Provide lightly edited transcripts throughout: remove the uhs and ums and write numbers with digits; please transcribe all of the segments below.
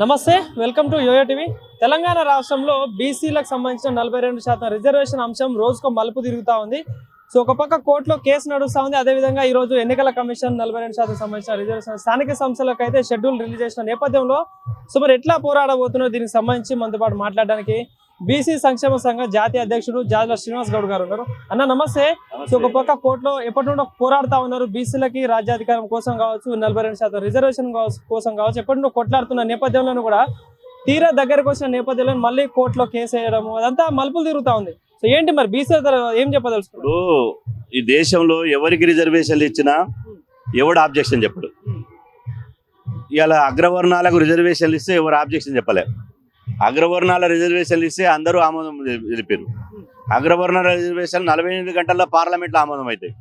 నమస్తే, welcome to YOYO TV. Telangana రాష్ట్రంలో బీసీలకు సంబంధించిన 42% రిజర్వేషన్ అంశం రోజుకో మలుపు తిరుగుతూ ఉంది. సో ఒక పక్క కోర్టులో కేసు నడుస్తూ ఉంది. అదేవిధంగా ఈ రోజు ఎన్నికల కమిషన్ 42% సంబంధించిన రిజర్వేషన్ స్థానిక సంస్థలకు అయితే షెడ్యూల్ రిలీజ్ చేసిన నేపథ్యంలో సో మరి ఎట్లా పోరాడబోతున్నారు దీనికి సంబంధించి మనతో పాటు మాట్లాడడానికి బీసీ సంక్షేమ సంఘ జాతీయ అధ్యక్షుడు జాజుల శ్రీనివాస్ గౌడ్ గారు ఉన్నారు. అన్న నమస్తే. సో ఒక పక్క కోర్టులో ఎప్పటి నుండో పోరాడుతూ ఉన్నారు, బీసీలకి రాజ్యాధికారం కోసం కావచ్చు, 42% రిజర్వేషన్ కోసం కావచ్చు, ఎప్పటి నుండో కొట్లాడుతున్న నేపథ్యంలో కూడా తీరా దగ్గరకు వచ్చిన నేపథ్యంలో మళ్ళీ కోర్టులో కేసు వేయడము అదంతా మలుపులు తిరుగుతూ ఉంది. సో ఏంటి మరి బీసీ ఏం చెప్పదలుచుకున్నారు? ఈ దేశంలో ఎవరికి రిజర్వేషన్లు ఇచ్చినా ఎవడు ఆబ్జెక్షన్ చెప్పడు. ఇలా అగ్రవర్ణాలకు రిజర్వేషన్లు ఇస్తే ఎవరు ఆబ్జెక్షన్ చెప్పలే. అగ్రవర్ణాల రిజర్వేషన్లు ఇస్తే అందరూ ఆమోదం తెలిపారు. అగ్రవర్ణాల రిజర్వేషన్ 48 గంటల్లో పార్లమెంట్లో ఆమోదం అవుతాయి.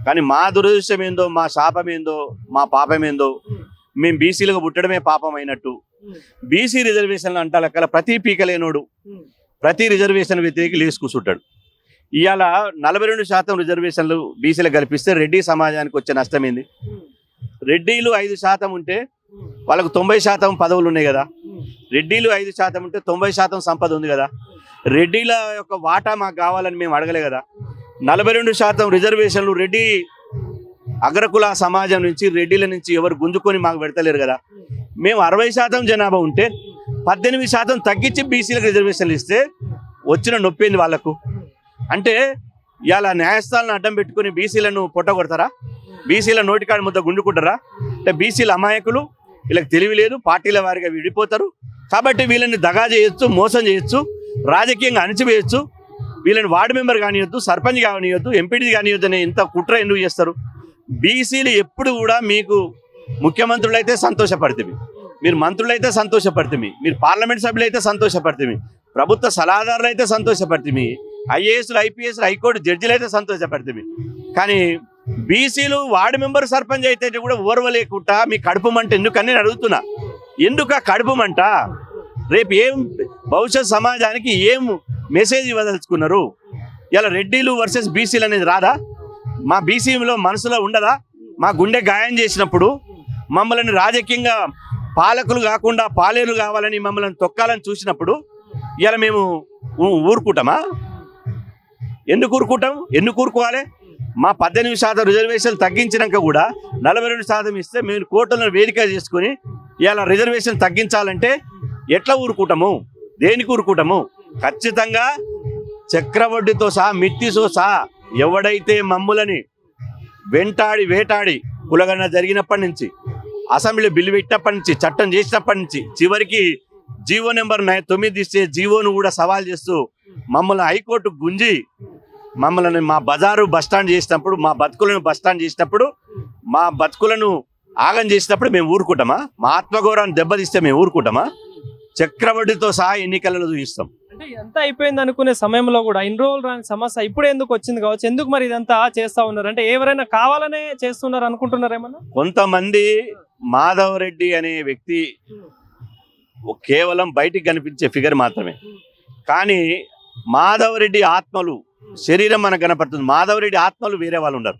కానీ మా దురదృష్టం ఏందో, మా శాపం ఏందో, మా పాపం ఏందో, మేము బీసీలుగా పుట్టడమే పాపం అయినట్టు బీసీ రిజర్వేషన్లు అంటా లెక్కల ప్రతి పీకలేనోడు ప్రతి రిజర్వేషన్ వ్యతిరేకి లేచి కూర్చుంటాడు. ఇవాళ 42% రిజర్వేషన్లు బీసీలకు కల్పిస్తే రెడ్డి సమాజానికి వచ్చే నష్టం ఏంది? రెడ్డిలు 5% ఉంటే వాళ్ళకు 90% పదవులు ఉన్నాయి కదా. రెడ్డిలు 5% ఉంటే 90% సంపద ఉంది కదా. రెడ్డిల యొక్క వాటా మాకు కావాలని మేము అడగలే కదా. 42% రిజర్వేషన్లు రెడ్డి అగ్రకుల సమాజం నుంచి, రెడ్డిల నుంచి ఎవరు గుంజుకొని మాకు పెడతలేరు కదా. మేము 60% జనాభా ఉంటే 18% తగ్గించి బీసీలకు రిజర్వేషన్లు ఇస్తే వచ్చిన నొప్పింది వాళ్ళకు. అంటే ఇలా న్యాయస్థానాలను అడ్డం పెట్టుకుని బీసీలను పొట్టగొడతారా? బీసీల నోటికాడి ముద్ద గుంజుకుంటారా? అంటే బీసీల అమాయకులు, వీళ్ళకి తెలివి లేదు, పార్టీల వారిగా విడిపోతారు. కాబట్టి వీళ్ళని దగా చేయొచ్చు, మోసం చేయొచ్చు, రాజకీయంగా అణిచివేయచ్చు. వీళ్ళని వార్డు మెంబర్ కానియొద్దు, సర్పంచ్ కానియొద్దు, ఎంపీడీ కానియొద్దు అనే ఇంత కుట్ర ఎందుకు చేస్తారు? బీసీలు ఎప్పుడు కూడా మీకు ముఖ్యమంత్రులు అయితే సంతోషపడుతుంది, మీరు మంత్రులైతే సంతోషపడుతుంది, మీరు పార్లమెంట్ సభ్యులు అయితే సంతోషపడుతుంది, ప్రభుత్వ సలహాదారులు అయితే సంతోషపడుతుంది, ఐఏఎస్లు, ఐపీఎస్లు, హైకోర్టు జడ్జిలు అయితే సంతోషపడుతుంది. కానీ బీసీలు వార్డు మెంబర్, సర్పంచ్ అయితే కూడా ఓర్వలేకుండా మీ కడుపు మంట ఎందుకని నేను అడుగుతున్నా. ఎందుకు ఆ కడుపు మంట? రేపు ఏం భవిష్యత్ సమాజానికి ఏం మెసేజ్ ఇవ్వదలుచుకున్నారు? ఇలా రెడ్డిలు వర్సెస్ బీసీలు అనేది రాదా? మా బీసీలో మనసులో ఉండదా? మా గుండె గాయం చేసినప్పుడు మమ్మల్ని రాజకీయంగా పాలకులు కాకుండా పాలేరు కావాలని మమ్మల్ని తొక్కాలని చూసినప్పుడు ఇలా మేము ఊరుకుంటామా? ఎందుకు ఊరుకుంటాం? ఎందుకు ఊరుకోవాలి? మా 18% రిజర్వేషన్ తగ్గించినాక కూడా 42% ఇస్తే మేము కోర్టులను వేదిక చేసుకుని ఇలా రిజర్వేషన్ తగ్గించాలంటే ఎట్లా ఊరుకుంటాము? దేనికి ఊరుకుంటాము? ఖచ్చితంగా చక్రవడ్డీతో సహా, మిత్తితో సహా ఎవడైతే మమ్ములని వేటాడి కులగణ జరిగినప్పటి నుంచి, అసెంబ్లీ బిల్లు పెట్టినప్పటి నుంచి, చట్టం చేసినప్పటి నుంచి, చివరికి జీవో నెంబర్ 9 ఇస్తే జీవోను కూడా సవాల్ చేస్తూ మమ్మల్ని హైకోర్టు గుంజి మమ్మల్ని మా బజారు బస్టాండ్ చేసినప్పుడు, మా బతుకులను బస్టాండ్ చేసినప్పుడు, మా బతుకులను ఆగం చేసినప్పుడు మేము ఊరుకుంటామా? మా ఆత్మగౌరవాన్ని దెబ్బతీస్తే మేము ఊరుకుంటామా? చక్రవడ్డీతో సహా ఎన్నికలలో చూపిస్తాం. అంటే ఎంత అయిపోయింది అనుకునే సమయంలో కూడా ఇన్ని రోజులు రాని సమస్య ఇప్పుడు ఎందుకు వచ్చింది కావచ్చు? ఎందుకు మరి ఇదంతా చేస్తా ఉన్నారు? అంటే ఎవరైనా కావాలనే చేస్తున్నారు అనుకుంటున్నారేమన్నా? కొంతమంది మాధవ్ రెడ్డి అనే వ్యక్తి కేవలం బయటికి కనిపించే ఫిగర్ మాత్రమే. కానీ మాధవ్ రెడ్డి ఆత్మలు, శరీరం మనకు కనపడుతుంది, మాధవ్ రెడ్డి ఆత్మలు వేరే వాళ్ళు ఉన్నారు.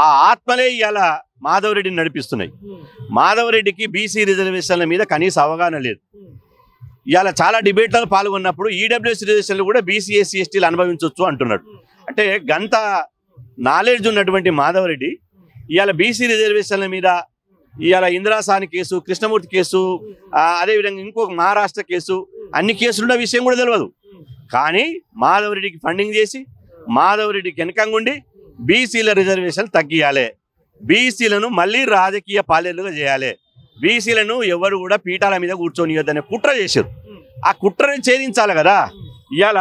ఆ ఆత్మలే ఇవాళ మాధవ్ రెడ్డిని నడిపిస్తున్నాయి. మాధవ్ రెడ్డికి బీసీ రిజర్వేషన్ల మీద కనీస అవగాహన లేదు. ఇవాళ చాలా డిబేట్లలో పాల్గొన్నప్పుడు ఈడబ్ల్యూఎస్ రిజర్వేషన్లు కూడా బీసీ, ఎస్సీ, ఎస్టీలు అనుభవించవచ్చు అంటున్నాడు. అంటే గంత నాలెడ్జ్ ఉన్నటువంటి మాధవ్ రెడ్డి ఇవాళ బీసీ రిజర్వేషన్ల మీద ఇవాళ ఇందిరాసాని కేసు, కృష్ణమూర్తి కేసు, అదేవిధంగా ఇంకొక మహారాష్ట్ర కేసు, అన్ని కేసులున్న విషయం కూడా తెలియదు. కానీ మాధవ్ రెడ్డికి ఫండింగ్ చేసి, మాధవ్ రెడ్డికి వెనకంగుండి బీసీల రిజర్వేషన్ తగ్గియాలి, బీసీలను మళ్ళీ రాజకీయ పాలేరులుగా చేయాలి, బీసీలను ఎవరు కూడా పీఠాల మీద కూర్చొనియొద్దనే కుట్ర చేశారు. ఆ కుట్రని ఛేదించాలి కదా. ఇవాళ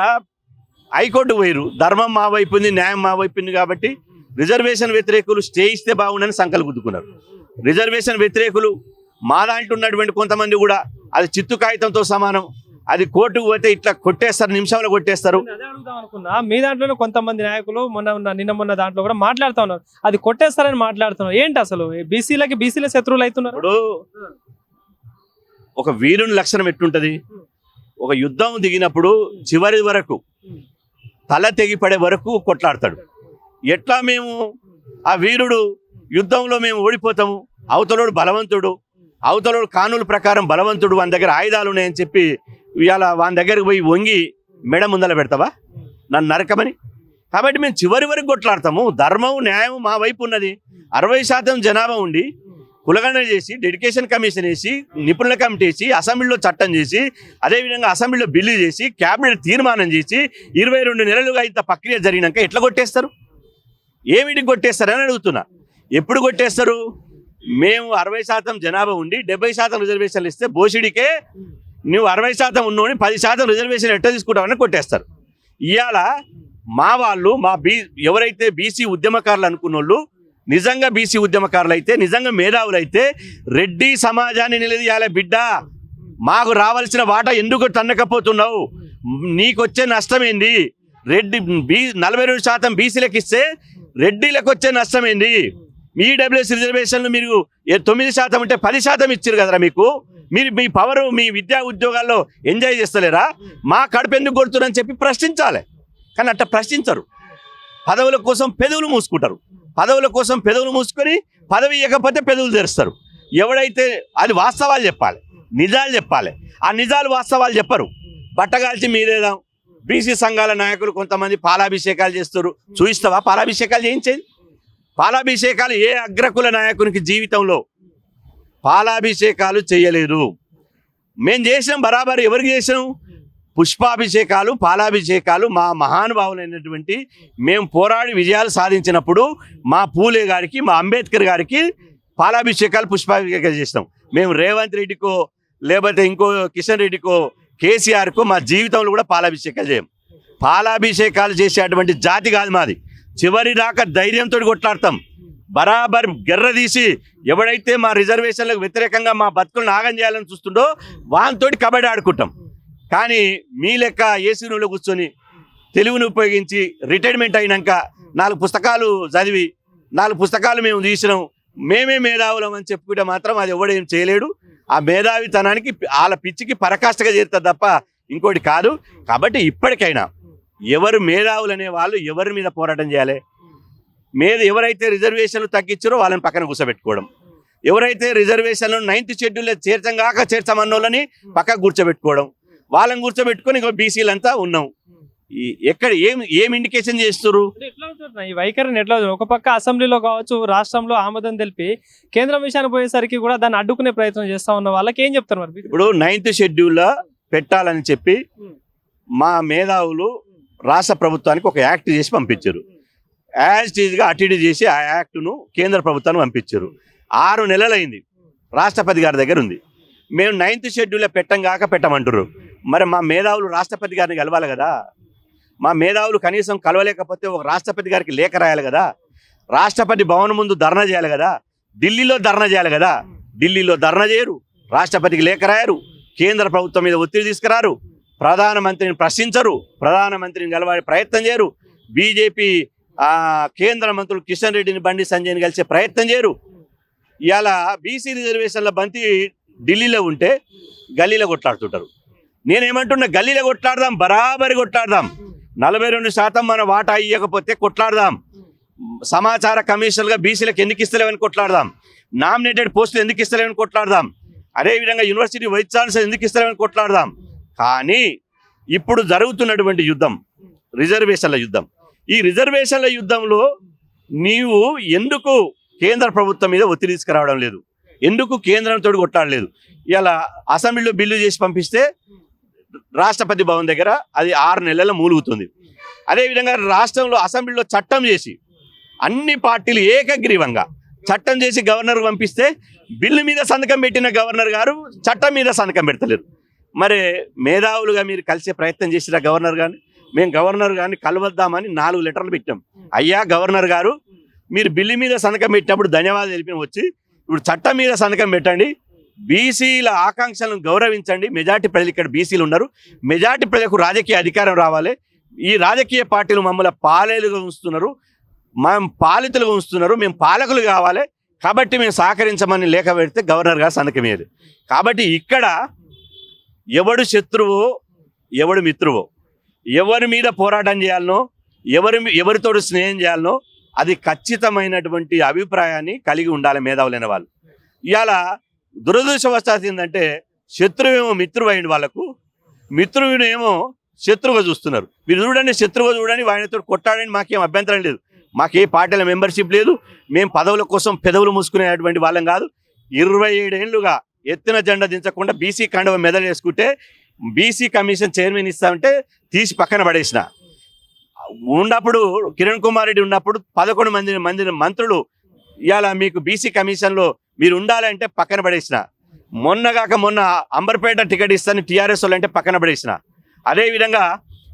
హైకోర్టు పోయారు, ధర్మం మా వైపు ఉంది, న్యాయం మా వైపు ఉంది కాబట్టి రిజర్వేషన్ వ్యతిరేకులు స్టే ఇస్తే బాగుండని సంకలు గుద్దుకున్నారు. రిజర్వేషన్ వ్యతిరేకులు మా దాంట్లో ఉన్నటువంటి కొంతమంది కూడా అది చిత్తు కాగితంతో సమానం, అది కోర్టుకు పోతే ఇట్లా కొట్టేస్తారు, నిమిషంలో కొట్టేస్తారు. అదే అడుగుదాం అనుకున్నా. మీ దాంట్లోనే కొంతమంది నాయకులు నిన్న దాంట్లో కూడా మాట్లాడుతూ ఉన్నారు, అది కొట్టేస్తారని మాట్లాడుతున్నారు. ఏంటి అసలు బీసీల శత్రువులు అవుతున్నారు? ఇప్పుడు ఒక వీరుని లక్షణం ఎట్లుంటది? ఒక యుద్ధం దిగినప్పుడు చివరి వరకు తల తెగిపడే వరకు కొట్లాడతాడు. ఎట్లా మేము ఆ వీరుడు యుద్ధంలో మేము ఓడిపోతాము, అవతలోడు బలవంతుడు, అవతల కానూలు ప్రకారం బలవంతుడు వాని దగ్గర ఆయుధాలు ఉన్నాయని చెప్పి ఇవాళ వాని దగ్గరకు పోయి వంగి మెడ ముందల పెడతావా నన్ను నరకమని? కాబట్టి మేము చివరి వరకు కొట్లాడతాము. ధర్మం న్యాయం మా వైపు ఉన్నది. 60% జనాభా ఉండి కులగణన చేసి డెడికేషన్ కమిషన్ వేసి నిపుణుల కమిటీ వేసి అసెంబ్లీలో చట్టం చేసి అదేవిధంగా అసెంబ్లీలో బిల్లు చేసి క్యాబినెట్ తీర్మానం చేసి 22 నెలలుగా ఇంత ప్రక్రియ జరిగినాక ఎట్లా కొట్టేస్తారు? ఏమిటికి కొట్టేస్తారని అడుగుతున్నా. ఎప్పుడు కొట్టేస్తారు? మేము 60% జనాభా ఉండి 70% రిజర్వేషన్లు ఇస్తే బోసిడికే నువ్వు 60% ఉన్నోని 10% రిజర్వేషన్ ఎట్లా తీసుకుంటావని కొట్టేస్తారు. ఇవాళ మా వాళ్ళు ఎవరైతే బీసీ ఉద్యమకారులు అనుకున్న వాళ్ళు నిజంగా బీసీ ఉద్యమకారులు అయితే నిజంగా మేధావులు అయితే రెడ్డి సమాజాన్ని నిలదీయాలి బిడ్డ, మాకు రావాల్సిన వాటా ఎందుకు తన్నకపోతున్నావు, నీకొచ్చే నష్టం ఏంది? 42% బీసీలకు ఇస్తే రెడ్డిలకు వచ్చే నష్టం ఏంది? ఈడబ్ల్యూఎస్ రిజర్వేషన్లు మీరు 9% ఉంటే 10% ఇచ్చారు కదరా మీకు. మీరు మీ పవర్ మీ విద్యా ఉద్యోగాల్లో ఎంజాయ్ చేస్తలేరా? మా కడుపు ఎందుకు కొడుతున్నారని చెప్పి ప్రశ్నించాలి. కానీ అట్లా ప్రశ్నించరు. పదవుల కోసం పెదవులు మూసుకుంటారు. పదవుల కోసం పెదవులు మూసుకొని పదవి ఇవ్వకపోతే పెదవులు తెరుస్తారు. ఎవడైతే అది వాస్తవాలు చెప్పాలి, నిజాలు చెప్పాలి. ఆ నిజాలు వాస్తవాలు చెప్పరు. బట్టగాల్చి మీరేదాం. బీసీ సంఘాల నాయకులు కొంతమంది పాలాభిషేకాలు చేస్తారు. చూయిస్తావా పాలాభిషేకాలు చేయించేది? పాలాభిషేకాలు ఏ అగ్రకుల నాయకునికి జీవితంలో పాలాభిషేకాలు చేయలేదు. మేము చేసినాం బరాబర్. ఎవరికి చేసినాం? పుష్పాభిషేకాలు, పాలాభిషేకాలు మా మహానుభావులైనటువంటి మేము పోరాడి విజయాలు సాధించినప్పుడు మా పూలే గారికి, మా అంబేద్కర్ గారికి పాలాభిషేకాలు, పుష్పాభిషేకాలు చేసినాం. మేము రేవంత్ రెడ్డికో లేకపోతే ఇంకో కిషన్ రెడ్డికో కేసీఆర్కో మా జీవితంలో కూడా పాలాభిషేకాలు చేయం. పాలాభిషేకాలు చేసేటువంటి జాతి కాదు మాది. చివరి దాకా ధైర్యంతో కొట్లాడతాం. బరాబర్ గెర్ర తీసి ఎవడైతే మా రిజర్వేషన్లకు వ్యతిరేకంగా మా బతుకులను ఆగం చేయాలని చూస్తుండో వానితోటి కబడ్డీ ఆడుకుంటాం. కానీ మీ లెక్క ఏసీ రూమ్లో కూర్చొని తెలివిని ఉపయోగించి రిటైర్మెంట్ అయినాక 4 పుస్తకాలు చదివి 4 పుస్తకాలు మేము తీసినాం, మేమే మేధావులం అని చెప్పుకుంటే మాత్రం అది ఎవడేం చేయలేడు. ఆ మేధావితనానికి వాళ్ళ పిచ్చికి పరకాష్టగా చేరుతుంది తప్ప ఇంకోటి కాదు. కాబట్టి ఇప్పటికైనా ఎవరు మేధావులు అనే వాళ్ళు ఎవరి మీద పోరాటం చేయాలి? ఎవరైతే రిజర్వేషన్లు తగ్గించారో వాళ్ళని పక్కన కూర్చోబెట్టుకోవడం, ఎవరైతే రిజర్వేషన్లను 9th షెడ్యూల్లో చేర్చమన్నోళ్ళని పక్కకు కూర్చోబెట్టుకోవడం, వాళ్ళని కూర్చోబెట్టుకొని ఇంకో బీసీలంతా ఉన్నాం. ఎక్కడ ఏం ఇండికేషన్ చేస్తారు? ఈ వైఖరిని ఎట్లా? ఒక పక్క అసెంబ్లీలో కావచ్చు, రాష్ట్రంలో ఆమోదం తెలిపి కేంద్రం విషయానికి పోయేసరికి కూడా దాన్ని అడ్డుకునే ప్రయత్నం చేస్తా ఉన్న వాళ్ళకి ఏం చెప్తారు మరి? ఇప్పుడు 9th షెడ్యూల్లో పెట్టాలని చెప్పి మా మేధావులు రాష్ట్ర ప్రభుత్వానికి ఒక యాక్ట్ చేసి పంపించారు. యాజ్ టీజ్గా అటిడి చేసి ఆ యాక్ట్ను కేంద్ర ప్రభుత్వానికి పంపించారు. 6 నెలలైంది. రాష్ట్రపతి గారి దగ్గర ఉంది. మేము 9th షెడ్యూల్లో పెట్టమంటారు. మరి మా మేధావులు రాష్ట్రపతి గారిని కలవాలి కదా. మా మేధావులు కనీసం కలవలేకపోతే ఒక రాష్ట్రపతి గారికి లేఖ రాయాలి కదా. రాష్ట్రపతి భవన్ ముందు ధర్నా చేయాలి కదా. ఢిల్లీలో ధర్నా చేయాలి కదా. ఢిల్లీలో ధర్నా చేయరు, రాష్ట్రపతికి లేఖ రాయరు, కేంద్ర ప్రభుత్వం మీద ఒత్తిడి తీసుకురారు, ప్రధానమంత్రిని ప్రశ్నించరు, ప్రధానమంత్రిని కలవాలి ప్రయత్నం చేయరు, బీజేపీ కేంద్ర మంత్రులు కిషన్ రెడ్డిని, బండి సంజయ్ని కలిసే ప్రయత్నం చేయరు. ఇవాళ బీసీ రిజర్వేషన్ల బంతి ఢిల్లీలో ఉంటే గల్లీలో కొట్లాడుతుంటారు. నేనేమంటున్నా, గల్లీలో కొట్లాడదాం, బరాబరి కొట్లాడదాం. 42% మన వాటా ఇవ్వకపోతే కొట్లాడదాం. సమాచార కమిషనర్గా బీసీలకు ఎందుకు ఇస్తలేవని కొట్లాడదాం. నామినేటెడ్ పోస్టులు ఎందుకు ఇస్తలేవని కొట్లాడదాం. అదేవిధంగా యూనివర్సిటీ వైస్ ఛాన్సలర్ ఎందుకు ఇస్తలేవని కొట్లాడదాం. కానీ ఇప్పుడు జరుగుతున్నటువంటి యుద్ధం రిజర్వేషన్ల యుద్ధం. ఈ రిజర్వేషన్ల యుద్ధంలో నీవు ఎందుకు కేంద్ర ప్రభుత్వం మీద ఒత్తిడి తీసుకురావడం లేదు? ఎందుకు కేంద్రంతో కొట్లాడలేదు? ఇలా అసెంబ్లీలో బిల్లు చేసి పంపిస్తే రాష్ట్రపతి భవన్ దగ్గర అది 6 నెలల మూలుగుతుంది. అదేవిధంగా రాష్ట్రంలో అసెంబ్లీలో చట్టం చేసి అన్ని పార్టీలు ఏకగ్రీవంగా చట్టం చేసి గవర్నర్ పంపిస్తే బిల్లు మీద సంతకం పెట్టిన గవర్నర్ గారు చట్టం మీద సంతకం పెడతలేరు. మరి మేధావులుగా మీరు కలిసే ప్రయత్నం చేసిరా గవర్నర్ గారిని? మేము గవర్నర్ గారిని కలవద్దామని 4 లెటర్లు పెట్టాం. అయ్యా గవర్నర్ గారు, మీరు బిల్లు మీద సంతకం పెట్టినప్పుడు ధన్యవాదాలు తెలిపిన వచ్చి ఇప్పుడు చట్టం మీద సంతకం పెట్టండి, బీసీల ఆకాంక్షలను గౌరవించండి. మెజార్టీ ప్రజలు ఇక్కడ బీసీలు ఉన్నారు. మెజార్టీ ప్రజలకు రాజకీయ అధికారం రావాలి. ఈ రాజకీయ పార్టీలు మమ్మల్ని పాలేలుగా ఉంచుతున్నారు, మేము పాలితులుగా ఉంచుతున్నారు, మేము పాలకులు కావాలి. కాబట్టి మేము సహకరించమని లేఖ పెడితే గవర్నర్ గారు సంతకమేది. కాబట్టి ఇక్కడ ఎవడు శత్రువో ఎవడు మిత్రువో, ఎవరి మీద పోరాటం చేయాలనో, ఎవరితో స్నేహం చేయాలనో అది ఖచ్చితమైనటువంటి అభిప్రాయాన్ని కలిగి ఉండాలి మేధావులైన వాళ్ళు. ఇవాళ దురదృష్టవశాత్తు ఏంటంటే శత్రువేమో మిత్రువు అయింది వాళ్ళకు, మిత్రువునేమో శత్రువుగా చూస్తున్నారు. మీరు చూడండి, శత్రువుగా చూడండి, ఆయనతో కొట్టాడని మాకేం అభ్యంతరం లేదు. మాకే పార్టీల మెంబర్షిప్ లేదు. మేము పదవుల కోసం పెదవులు మూసుకునేటువంటి వాళ్ళం కాదు. 27 ఏళ్లుగా ఎత్తిన జెండా దించకుండా బీసీ కండవ మెదలు వేసుకుంటే బీసీ కమిషన్ చైర్మన్ ఇస్తామంటే తీసి పక్కన పడేసిన. ఉన్నప్పుడు కిరణ్ కుమార్ రెడ్డి ఉన్నప్పుడు 11 మంది మంత్రులు ఇవాళ మీకు బీసీ కమిషన్లో మీరు ఉండాలంటే పక్కన పడేసిన. మొన్న అంబర్పేట టికెట్ ఇస్తాను టీఆర్ఎస్ వాళ్ళు అంటే పక్కన పడేసిన. అదేవిధంగా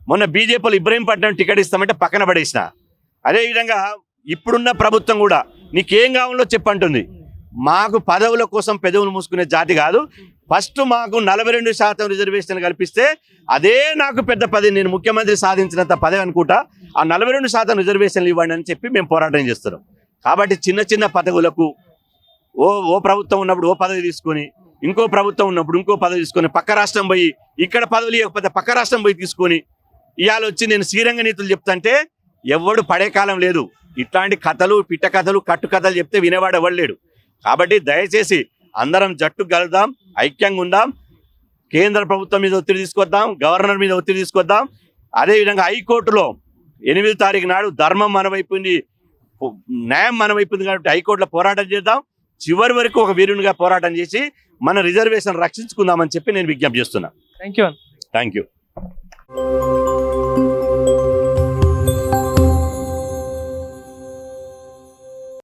మొన్న బీజేపీలో ఇబ్రహీంపట్నం టికెట్ ఇస్తామంటే పక్కన పడేసిన. అదేవిధంగా ఇప్పుడున్న ప్రభుత్వం కూడా నీకేం కావాలో చెప్పంటుంది. మాకు పదవుల కోసం పెదవులు మూసుకునే జాతి కాదు. ఫస్ట్ మాకు 42% రిజర్వేషన్ కల్పిస్తే అదే నాకు పెద్ద పదవి, నేను ముఖ్యమంత్రి సాధించినంత పదవి అనుకుంటా. ఆ 42% రిజర్వేషన్లు ఇవ్వండి అని చెప్పి మేము పోరాటం చేస్తున్నాం. కాబట్టి చిన్న చిన్న పదవులకు ఓ ప్రభుత్వం ఉన్నప్పుడు ఓ పదవి తీసుకొని, ఇంకో ప్రభుత్వం ఉన్నప్పుడు ఇంకో పదవి తీసుకొని, పక్క రాష్ట్రం పోయి ఇక్కడ పదవులు ఇవ్వకపోతే పక్క రాష్ట్రం పోయి తీసుకొని ఇవాళ వచ్చి నేను శ్రీరంగ నీతులు చెప్తాంటే ఎవడు పడే కాలం లేదు. ఇట్లాంటి కథలు, పిట్ట కథలు, కట్టు కథలు చెప్తే వినేవాడు ఎవడు లేడు. కాబట్టి దయచేసి అందరం జట్టు కలుద్దాం, ఐక్యంగా ఉందాం, కేంద్ర ప్రభుత్వం మీద ఒత్తిడి తీసుకొద్దాం, గవర్నర్ మీద ఒత్తిడి తీసుకొద్దాం. అదేవిధంగా హైకోర్టులో 8వ తారీఖు నాడు ధర్మం మన వైపు ఉంది, న్యాయం మన వైపు ఉంది కాబట్టి హైకోర్టులో పోరాటం చేద్దాం. చివరి వరకు ఒక వీరునిగా పోరాటం చేసి మన రిజర్వేషన్ రక్షించుకుందామని చెప్పి నేను విజ్ఞప్తి చేస్తున్నా. Thank you. Thank you.